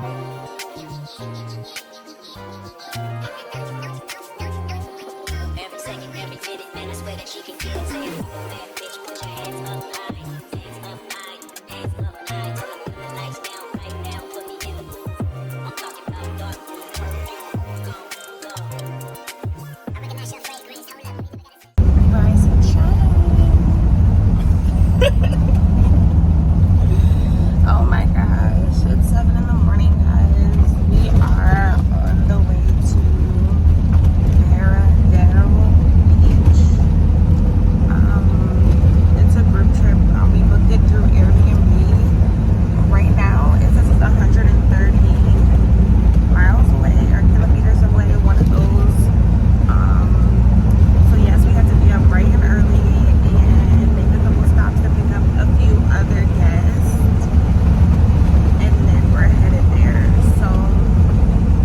Oh my gosh, it's 7 in the morning, guys. We are on the way to Varadero Beach. It's a group trip. We booked it through Airbnb. Right now, it says it's 130 miles away or kilometers away, one of those. So yes, we have to be up bright and early and make a couple stops to pick up a few other guests. And then we're headed there. So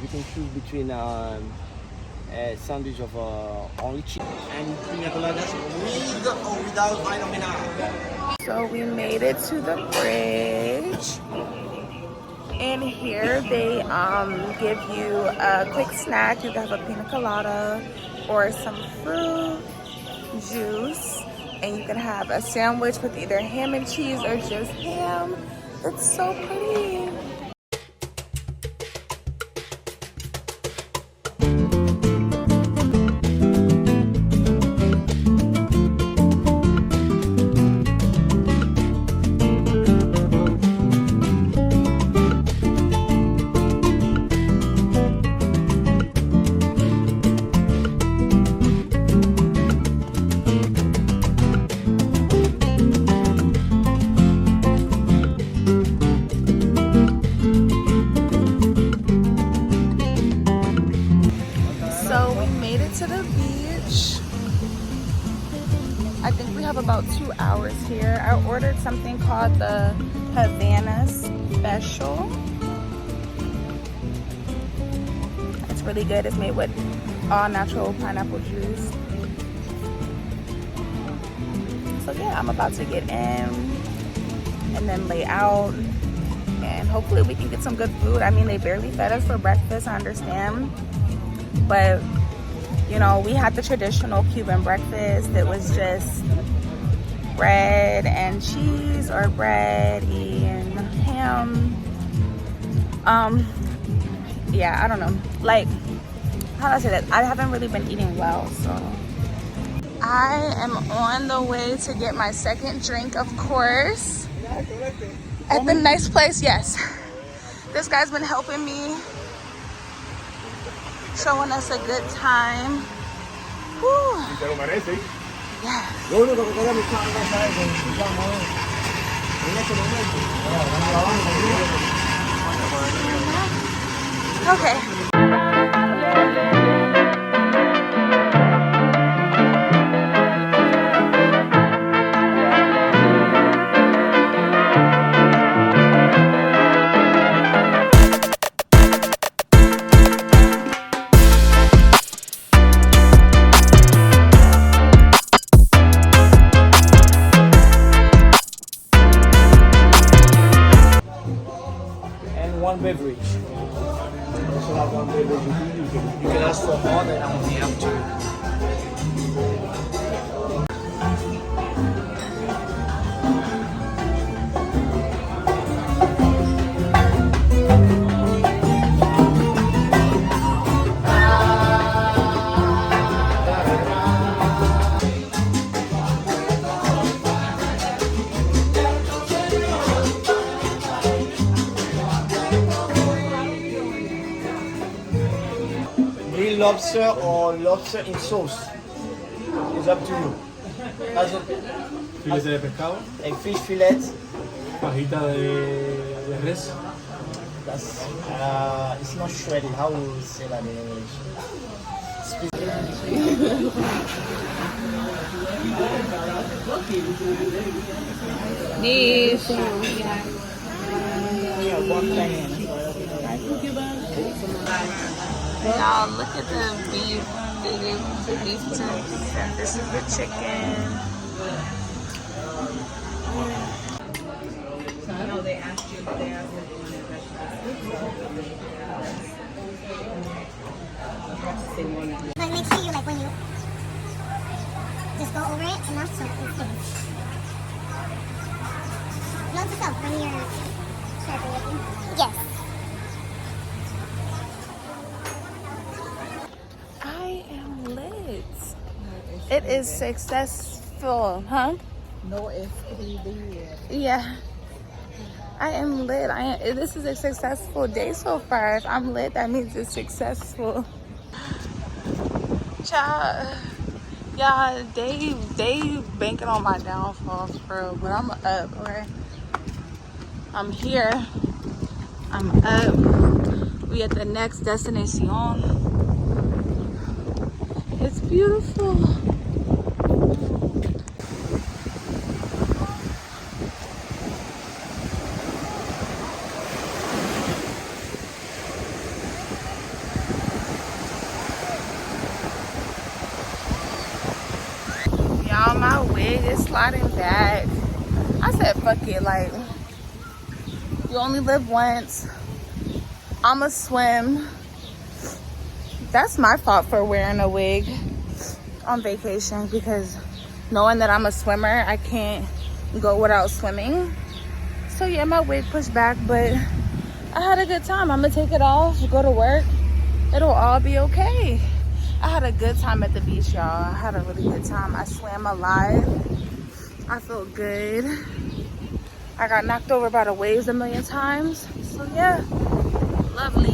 you can choose between a sandwich of only chicken and pina coladas with or without vino minara. So we made it to the bridge, and here they give you a quick snack. You can have a pina colada or some fruit juice, and you can have a sandwich with either ham and cheese or just ham. It's so pretty. To the beach. I think we have about 2 hours here. I ordered something called the Havana Special. It's really good. It's made with all natural pineapple juice. So yeah, I'm about to get in and then lay out, and hopefully we can get some good food. I mean, they barely fed us for breakfast, I understand, but you know, we had the traditional Cuban breakfast. It was just bread and cheese or bread and ham. Yeah, I don't know. Like, how do I say that? I haven't really been eating well, so. I am on the way to get my second drink, of course. At the nice place, yes. This guy's been helping me, showing us a good time. Woo. Yes. Okay. One beverage. Also have one beverage. You can ask for more, then I will be up to you. Lobster or lobster in sauce. It's up to you. Filete de pescado. And fish fillet. Fajita de res. That's it's not shredded. How would you say that in English? This. Y'all, look at the beef. They gave the beef tips, and this is the chicken. I know they asked you, but they asked if you wanted vegetables. But make sure you like when you just go over it enough so it stays. Note to self when you're circulating. Yes. I am lit. It is successful, huh? No STD. Yeah. I am lit. This is a successful day so far. If I'm lit, that means it's successful. Child, yeah, they banking on my downfall for real, but I'm up, okay? I'm here. I'm up. We at the next destination. It's beautiful. Y'all, my wig is sliding back. I said, fuck it, like, you only live once. I'ma swim. That's my fault for wearing a wig on vacation, because knowing that I'm a swimmer, I can't go without swimming. So yeah, my wig pushed back, but I had a good time. I'm gonna take it off, go to work. It'll all be okay. I had a good time at the beach, y'all. I had a really good time. I swam a lot. I felt good. I got knocked over by the waves a million times. So yeah, lovely.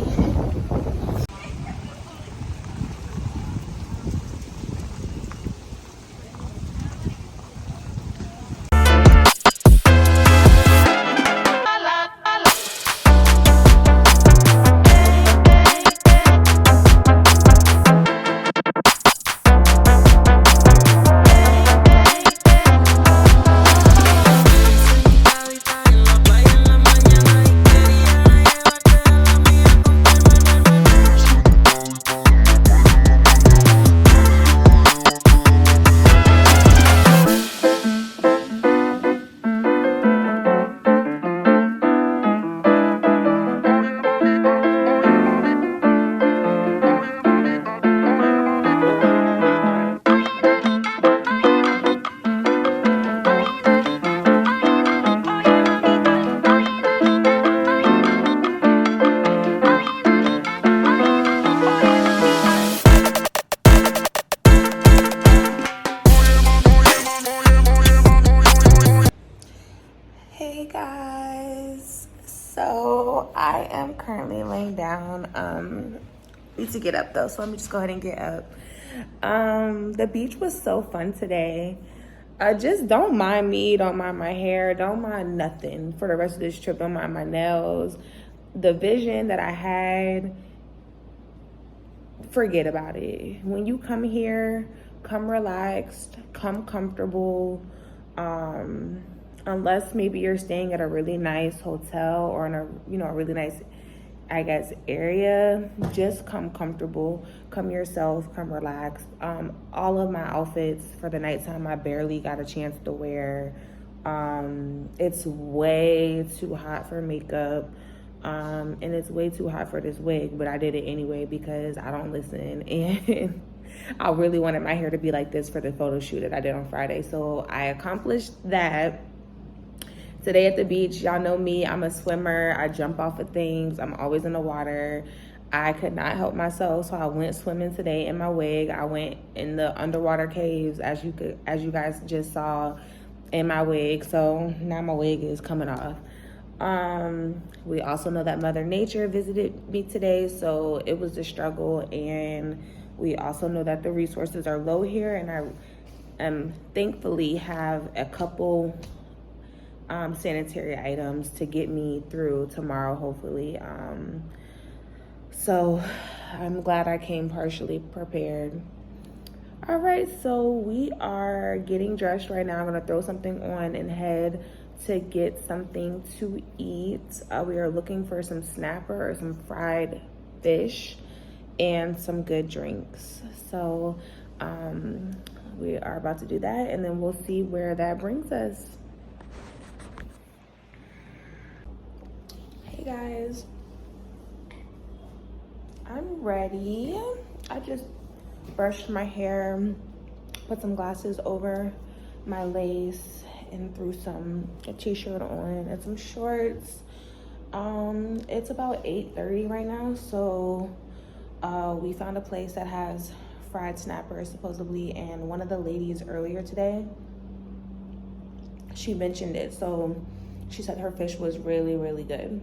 Hey guys, so I am currently laying down. Need to get up though, so let me just go ahead and get up. The beach was so fun today. Just don't mind me, don't mind my hair, don't mind nothing for the rest of this trip. Don't mind my nails. The vision that I had, forget about it. When you come here, come relaxed, come comfortable. Unless maybe you're staying at a really nice hotel or in a really nice, I guess, area, just come comfortable, come yourself, come relaxed. All of my outfits for the nighttime, I barely got a chance to wear. It's way too hot for makeup. And it's way too hot for this wig, but I did it anyway because I don't listen, and I really wanted my hair to be like this for the photo shoot that I did on Friday. So I accomplished that. Today at the beach, y'all know me, I'm a swimmer. I jump off of things. I'm always in the water. I could not help myself, so I went swimming today in my wig. I went in the underwater caves, as you guys just saw, in my wig. So now my wig is coming off. We also know that Mother Nature visited me today, so it was a struggle. And we also know that the resources are low here, and I thankfully have a couple sanitary items to get me through tomorrow, hopefully. So I'm glad I came partially prepared. All right, so we are getting dressed right now. I'm gonna throw something on and head to get something to eat. We are looking for some snapper or some fried fish and some good drinks. So we are about to do that, and then we'll see where that brings us. Hey guys, I'm ready. I just brushed my hair, put some glasses over my lace, and threw a t-shirt on and some shorts. It's about 8:30 right now, so we found a place that has fried snappers supposedly, and one of the ladies earlier today, she mentioned it, so she said her fish was really, really good.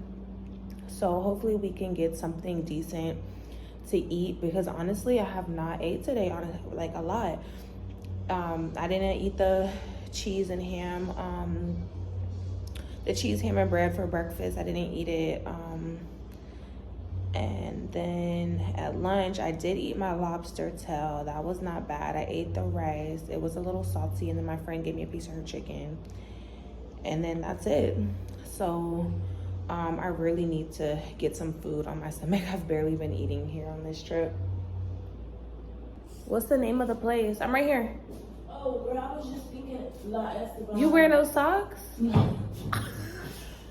So hopefully we can get something decent to eat, because honestly I have not ate today on like a lot. I didn't eat the cheese and ham, the cheese, ham, and bread for breakfast. I didn't eat it. And then at lunch I did eat my lobster tail. That was not bad. I ate the rice. It was a little salty, and then my friend gave me a piece of her chicken, and then that's it. So I really need to get some food on my stomach. I've barely been eating here on this trip. What's the name of the place? I'm right here. Oh, girl, I was just thinking La Esteban. You wear those socks? No.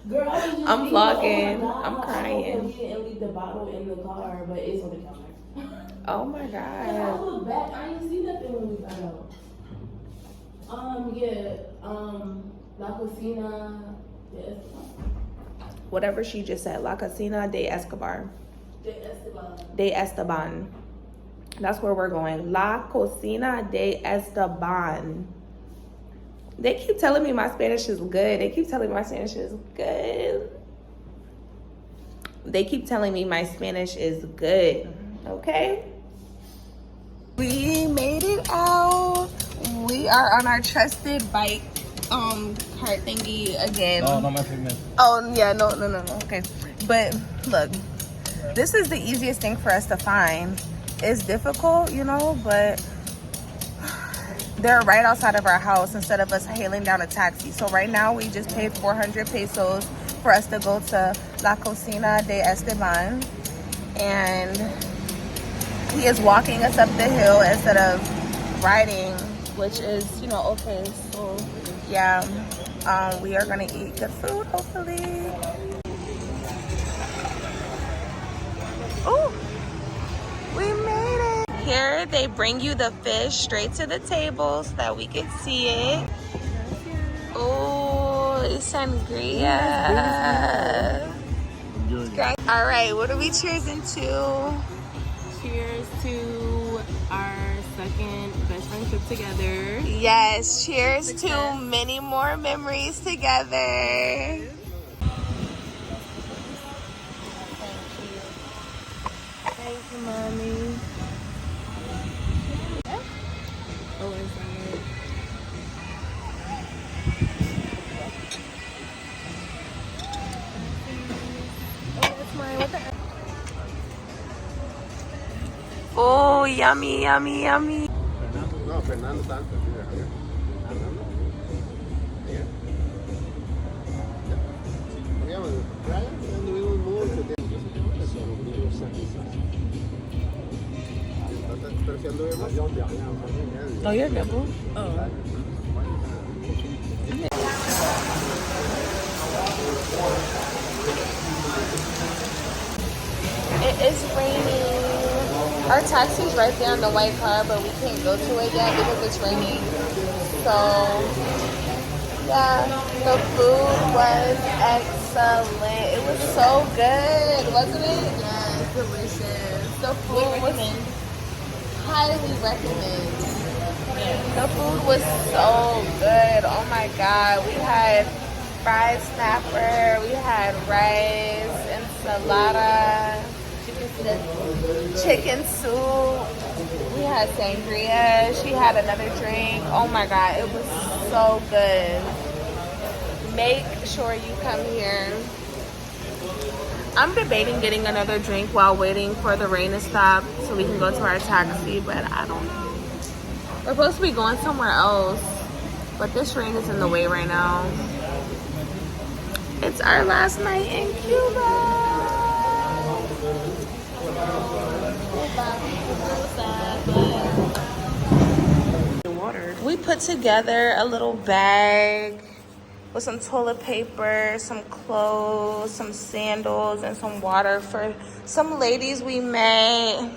Girl, I was just I'm thinking, vlogging. oh my God, I'm crying. I hope we didn't leave the bottle in the car, but it's on the counter. Oh my And I God. look back, I didn't see nothing when we got out. La Cocina, yes. Whatever she just said. La Cocina de Escobar. De Esteban. De Esteban. That's where we're going. La Cocina de Esteban. They keep telling me my Spanish is good. They keep telling me my Spanish is good. They keep telling me my Spanish is good. Okay? We made it out. We are on our trusted bike cart thingy again. No, no me filmes. Oh yeah, no. Okay. But look, this is the easiest thing for us to find. It's difficult, you know, but they're right outside of our house instead of us hailing down a taxi. So right now we just paid 400 pesos for us to go to La Cocina de Esteban, and he is walking us up the hill instead of riding, which is, you know, okay. So yeah, we are gonna eat good food hopefully. Oh, we made it. Here they bring you the fish straight to the table so that we can see it. Oh, it's sangria. All right, what are we cheersing to? Cheers to our second best friend trip together. Yes, cheers to many more memories together. Thank you, Mommy. Oh, inside. Oh, yummy, yummy, yummy. No, Fernando tanto. Anduvimos mucho tiempo. Pero si anduvimos Oh, you're good, boo. It is raining. Our taxi's right there in the white car, but we can't go to it yet because it's raining. So, yeah, the food was excellent. It was so good, wasn't it? Yes, delicious. The food was highly recommend. The food was so good. Oh my God. We had fried snapper, we had rice, ensalada, chicken soup, we had sangria, she had another drink. Oh my God, it was so good. Make sure you come here. I'm debating getting another drink while waiting for the rain to stop so we can go to our taxi, but I don't know. We're supposed to be going somewhere else, but this rain is in the way right now. It's our last night in Cuba. We put together a little bag with some toilet paper, some clothes, some sandals, and some water for some ladies we met.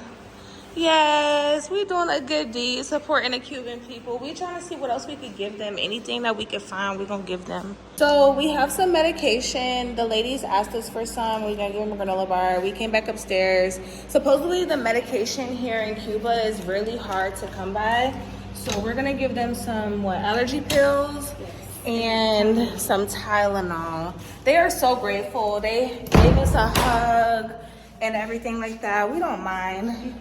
Yes, we doing a good deed supporting the Cuban people. We trying to see what else we could give them. Anything that we could find, we're gonna give them. So we have some medication. The ladies asked us for some. We're gonna give them a granola bar. We came back upstairs. Supposedly the medication here in Cuba is really hard to come by. So we're gonna give them some allergy pills and some Tylenol. They are so grateful. They gave us a hug and everything like that. We don't mind.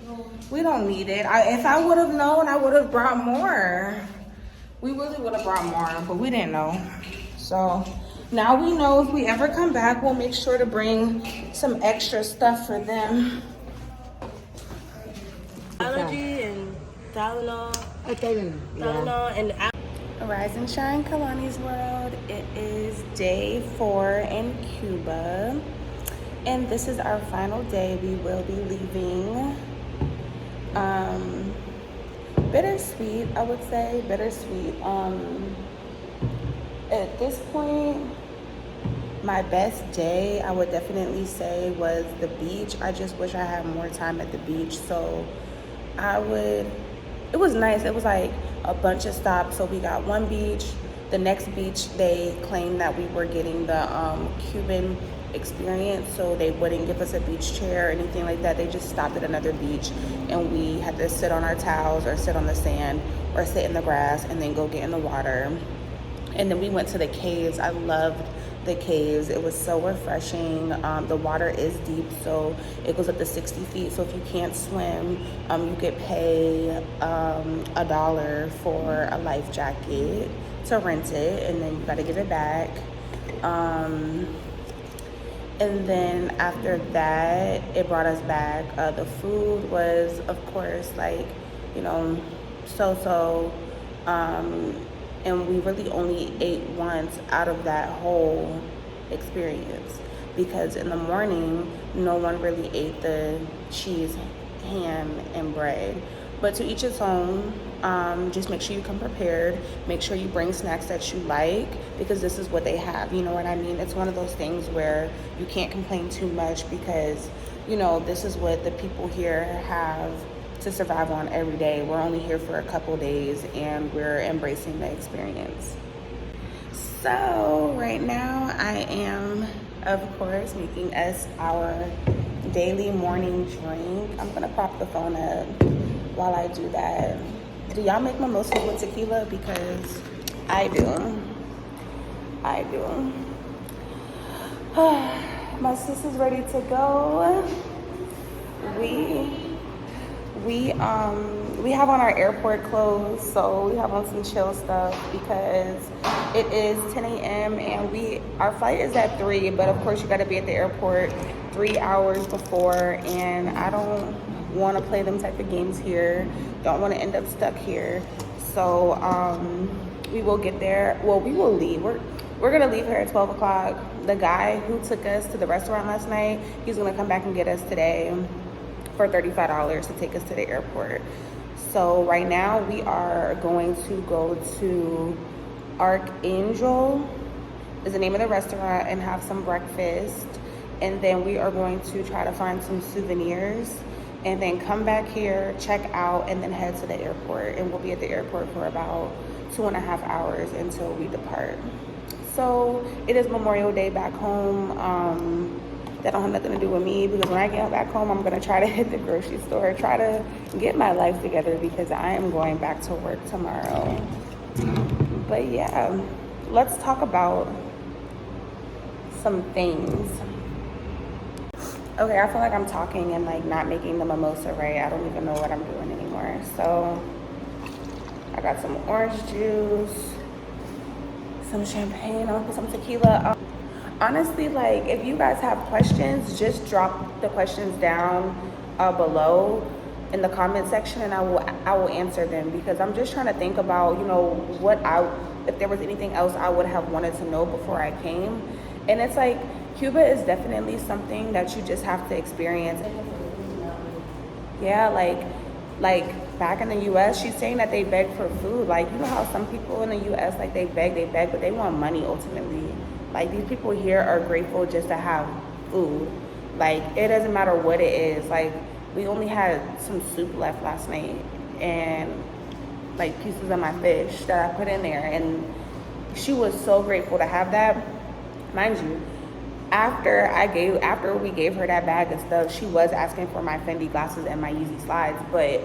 We don't need it. If I would have known, I would have brought more. We really would have brought more, but we didn't know. So now we know if we ever come back, we'll make sure to bring some extra stuff for them. Allergy and Tylenol. Tylenol and Rise and shine, Kelanisworldd. It is day 4 in Cuba. And this is our final day. We will be leaving. Bittersweet, I would say. Bittersweet. At this point, my best day, I would definitely say, was the beach. I just wish I had more time at the beach. So it was nice. It was like a bunch of stops. So we got one beach. The next beach, they claimed that we were getting the Cuban experience, so they wouldn't give us a beach chair or anything like that. They just stopped at another beach and we had to sit on our towels or sit on the sand or sit in the grass and then go get in the water. And then we went to the caves. I loved the caves. It was so refreshing. The water is deep, so it goes up to 60 feet. So if you can't swim, you could pay $1 for a life jacket to rent it, and then you got to give it back. And then after that, it brought us back. The food was, of course, like, you know, so-so. And we really only ate once out of that whole experience, because in the morning, no one really ate the cheese, ham, and bread. But to each its own. Just make sure you come prepared. Make sure you bring snacks that you like, because this is what they have. You know what I mean? It's one of those things where you can't complain too much, because, you know, this is what the people here have to survive on every day. We're only here for a couple days and we're embracing the experience. So right now I am, of course, making us our daily morning drink. I'm gonna prop the phone up while I do that. Do y'all make mimosas with tequila? Because I do. I do. My sister's ready to go. We have on our airport clothes, so we have on some chill stuff because it is 10 a.m. and our flight is at 3, but of course you got to be at the airport 3 hours before, and I don't want to play them type of games here. Don't want to end up stuck here. So we will get there. Well, we will leave. We're gonna leave here at 12 o'clock. The guy who took us to the restaurant last night, he's gonna come back and get us today for $35 to take us to the airport. So right now we are going to go to Archangel is the name of the restaurant, and have some breakfast. And then we are going to try to find some souvenirs and then come back here, check out, and then head to the airport. And we'll be at the airport for about 2.5 hours until we depart. So it is Memorial Day back home. That don't have nothing to do with me, because when I get back home, I'm gonna try to hit the grocery store, try to get my life together, because I am going back to work tomorrow. But yeah, let's talk about some things. Okay, I feel like I'm talking and like not making the mimosa right. I don't even know what I'm doing anymore. So I got some orange juice, some champagne, I'm gonna put some tequila. Honestly, like, if you guys have questions, just drop the questions down below in the comment section, and I will answer them, because I'm just trying to think about, you know, if there was anything else I would have wanted to know before I came. And it's like, Cuba is definitely something that you just have to experience. Yeah, like, like back in the US, she's saying that they beg for food. Like, you know how some people in the US, like they beg, but they want money ultimately. Like, these people here are grateful just to have food. Like, it doesn't matter what it is. Like, we only had some soup left last night and like pieces of my fish that I put in there, and she was so grateful to have that. Mind you, after we gave her that bag of stuff, she was asking for my Fendi glasses and my Yeezy slides, but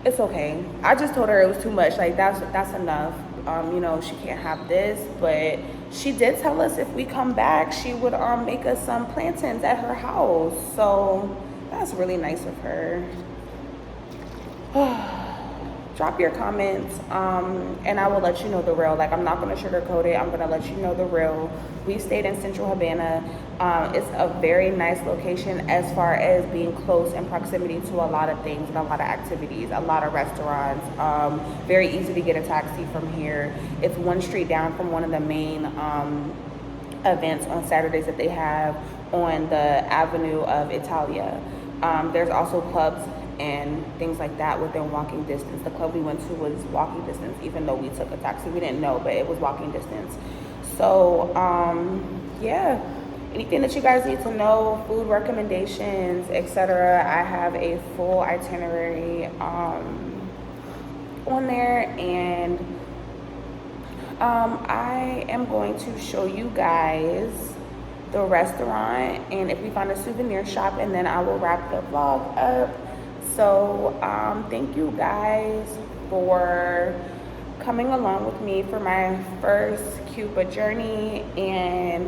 it's okay. I just told her it was too much. Like, that's enough. You know, she can't have this, but she did tell us if we come back, she would make us some plantains at her house. So that's really nice of her. Drop your comments, and I will let you know the real. Like, I'm not going to sugarcoat it. I'm going to let you know the real. We stayed in Central Havana. It's a very nice location as far as being close in proximity to a lot of things and a lot of activities, a lot of restaurants. Very easy to get a taxi from here. It's one street down from one of the main events on Saturdays that they have on the Avenue of Italia. There's also clubs and things like that within walking distance. The club we went to was walking distance, even though we took a taxi. We didn't know, but it was walking distance. So yeah, anything that you guys need to know, food recommendations, etc., I have a full itinerary on there, and I am going to show you guys the restaurant and if we find a souvenir shop, and then I will wrap the vlog up. So thank you guys for coming along with me for my first Cuba journey, and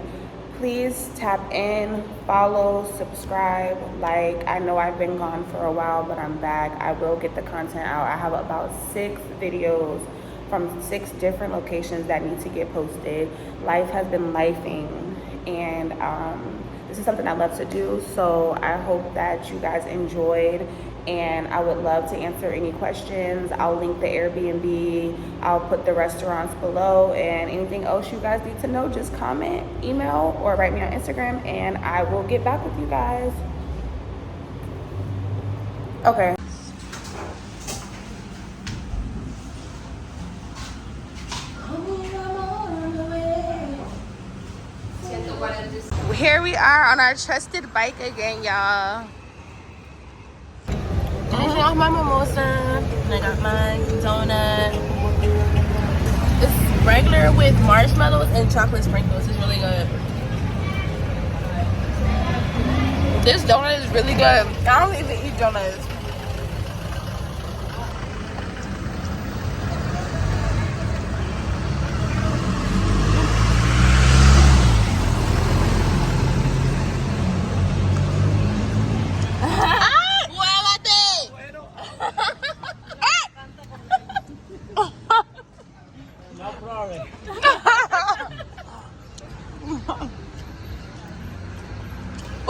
please tap in, follow, subscribe. Like, I know I've been gone for a while, but I'm back. I will get the content out. I have about 6 videos from 6 different locations that need to get posted. Life has been lifing, and this is something I love to do, so I hope that you guys enjoyed, and I would love to answer any questions. I'll link the Airbnb, I'll put the restaurants below, and anything else you guys need to know, just comment, email, or write me on Instagram, and I will get back with you guys. Okay. Here we are on our trusted bike again, y'all. I got my mimosa, and I got my donut. It's regular with marshmallows and chocolate sprinkles. It's really good. This donut is really good. I don't even eat donuts.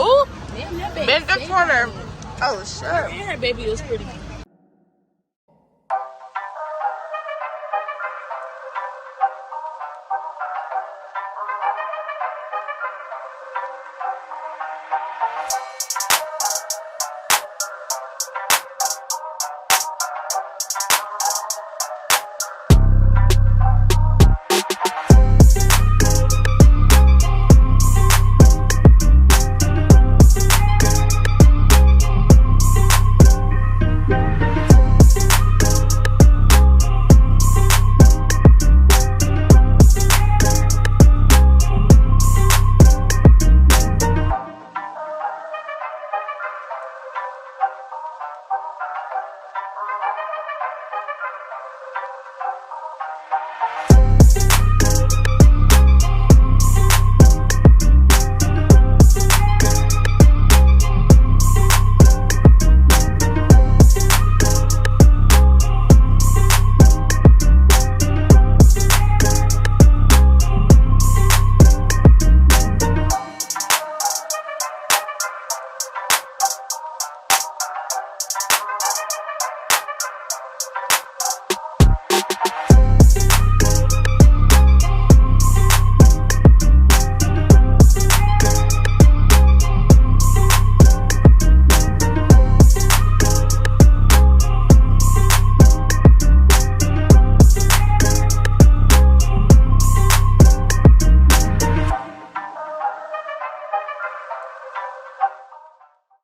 Ooh, bend the corner. Oh, shit. And her baby was pretty.